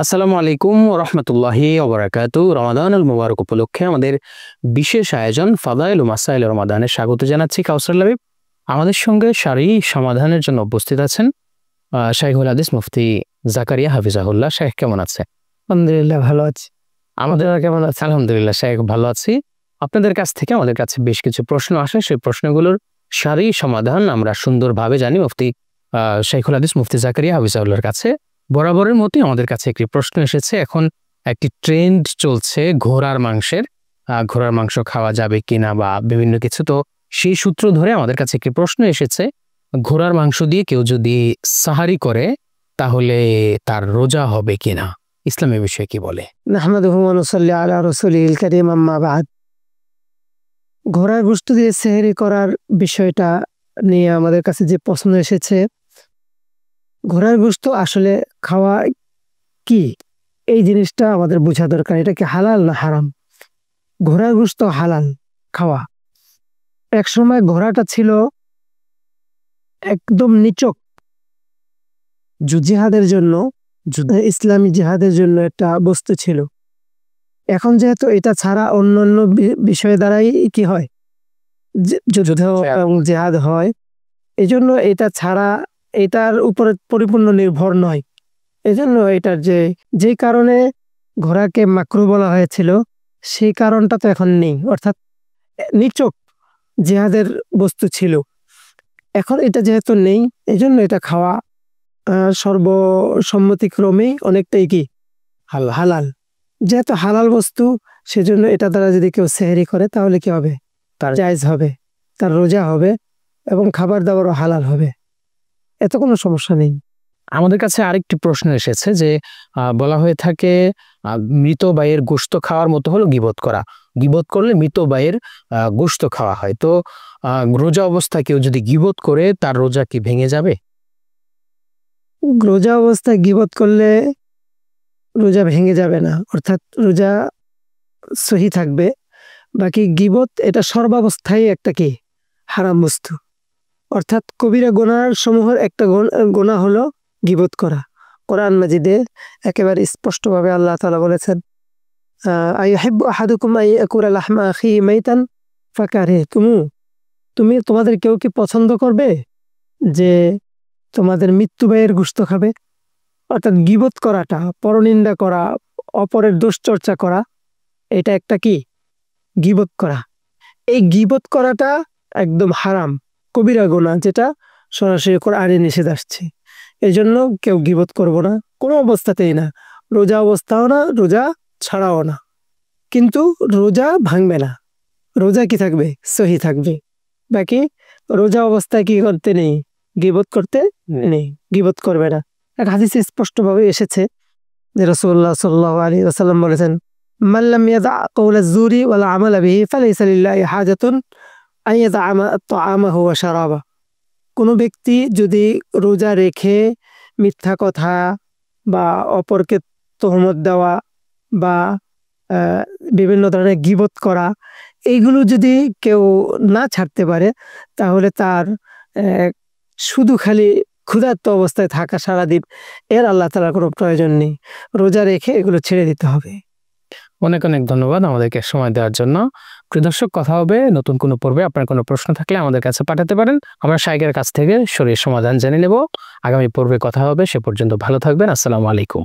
আসসালামু আলাইকুম রহমতুল্লাহি ওবারাকাতু। রমাদানুল মুবারক উপলক্ষে আমাদের বিশেষ আয়োজন ফাদাইল ও মাসাইল রমাদানে স্বাগত জানাচ্ছি। কাউসার লাবিব আমাদের সঙ্গে সারি সমাধানের জন্য উপস্থিত আছেন শাইখুল হাদিস মুফতি জাকারিয়া হাফিজাহুল্লাহ। শেখ কেমন আছে? আলহামদুলিল্লাহ ভালো আছি। আমাদের কেমন আছে? আলহামদুলিল্লাহ শেখ ভালো আছি। আপনাদের কাছ থেকে আমাদের কাছে বেশ কিছু প্রশ্ন আসে, সেই প্রশ্নগুলোর সারি সমাধান আমরা সুন্দরভাবে জানি মুফতি শাইখুল হাদিস মুফতি জাকারিয়া হাফিজাহুল্লাহর কাছে। বরাবরের মতোই আমাদের কাছে একটি প্রশ্ন এসেছে। এখন একটি ট্রেন্ড চলছে ঘোড়ার মাংসের, ঘোড়ার মাংস খাওয়া যাবে কিনা বা বিভিন্ন কিছু। তো সেই সূত্র ধরে আমাদের কাছে একটি প্রশ্ন এসেছে, ঘোড়ার মাংস দিয়ে কেউ যদি সাহারি করে তাহলে তার রোজা হবে কিনা, ইসলামের বিষয়ে কি বলে? নাহমাদুহু ওয়া নুসাল্লি আলা রাসূলিল কারীম, আম্মা বাদ। ঘোড়ার গোশত দিয়ে সেহরি করার বিষয়টা নিয়ে আমাদের কাছে যে প্রশ্ন এসেছে, ঘোড়ার গোশত আসলে খাওয়া কি এই জিনিসটা আমাদের বোঝা দরকার। এটা কি হালাল না হারাম? ঘোড়ার গোশত হালাল খাওয়া। এক সময় ঘোড়াটা ছিল একদম নিছক জিহাদের জন্য, ইসলামী জিহাদের জন্য একটা বস্তু ছিল। এখন যেহেতু এটা ছাড়া অন্যান্য বিষয় দ্বারাই কি হয়, যুদ্ধ এবং জিহাদ হয়, এই জন্য এটা ছাড়া এটার উপরে পরিপূর্ণ নির্ভর নয়। এজন্য এটার যে কারণে ঘোড়াকে মাকরু বলা হয়েছিল সেই কারণটা তো এখন নেই, অর্থাৎ নিছক জিহাদের বস্তু ছিল। এখন এটা যেহেতু নেই, এই জন্য এটা খাওয়া সর্বসম্মতিক্রমেই অনেকটাই কি হালাল। যেহেতু হালাল বস্তু, সেজন্য এটা দ্বারা যদি কেউ সেহরি করে তাহলে কি হবে, তার জায়েজ হবে, তার রোজা হবে এবং খাবার দাবারও হালাল হবে, এত কোনো সমস্যা নেই। আমাদের কাছে আরেকটি প্রশ্ন এসেছে যে বলা হয়ে থাকে মৃত ভাইয়ের গোশত খাওয়ার মতো হলো গীবত করা, গীবত করলে মৃত ভাইয়ের গোশত খাওয়া হয়। তো রোজা অবস্থায় কেউ যদি গীবত করে তার রোজা কি ভেঙে যাবে? রোজা অবস্থায় গীবত করলে রোজা ভেঙে যাবে না, অর্থাৎ রোজা সহি থাকবে। বাকি গীবত এটা সর্বাবস্থায় একটা কি হারাম বস্তু, অর্থাৎ কবিরা গুনাহ সমূহের একটা গুনাহ হলো গীবত করা। কোরআন মাজিদে একেবারে স্পষ্টভাবে আল্লাহ তাআলা বলেছেন, আইয়ুহিব্বু আহাদুকুম আইয়াকুলা লাহমা আখিহি মাইতান ফাকারিহতুমু। তোমাদের কেউ কি পছন্দ করবে যে তোমাদের মৃত্যু ভাইয়ের গোশত খাবে? অর্থাৎ গীবত করাটা, পরনিন্দা করা, অপরের দোষচর্চা করা, এটা একটা কি গীবত করা। এই গীবত করাটা একদম হারাম, কবিরা গুনাহ, যেটা সরাসরি কোরআনে নিষেধ আসছে। এই জন্য কেউ গীবত করবো না, কোনো অবস্থাতেই না, রোজা অবস্থাও না, রোজা ছাড়াও না। কিন্তু রোজা ভাঙবে না, রোজা কি থাকবে, সহি থাকবে। বাকি রোজা অবস্থায় কি করতে নেই, গীবত করতে নেই, গীবত করবে না। এক হাদিসে স্পষ্টভাবে এসেছে যে রাসূলুল্লাহ সাল্লাল্লাহু আলাইহি ওয়াসাল্লাম বলেছেন, মান লাম ইয়াদা কাওলা যুরি ওয়াল আমালা বিহি ফালাইসা লিল্লাহি হাজাতুন আন ইয়াদআমা তাআমাহু ওয়া শারাবা। কোনো ব্যক্তি যদি রোজা রেখে মিথ্যা কথা বা অপরকে তোহমত দেওয়া বা বিভিন্ন ধরনের গীবত করা, এইগুলো যদি কেউ না ছাড়তে পারে, তাহলে তার শুধু খালি ক্ষুধার্ত অবস্থায় থাকা সারাদিন, এর আল্লাহ তাআলার কোনো প্রয়োজন নেই। রোজা রেখে এগুলো ছেড়ে দিতে হবে। অনেক অনেক ধন্যবাদ আমাদেরকে সময় দেওয়ার জন্য। প্রিয় দর্শক, কথা হবে নতুন কোনো পর্বে। আপনার কোনো প্রশ্ন থাকলে আমাদের কাছে পাঠাতে পারেন, আমরা শাইখের কাছ থেকে সরাসরি সমাধান জেনে নেব। আগামী পর্বে কথা হবে, সে পর্যন্ত ভালো থাকবেন। আসসালামু আলাইকুম।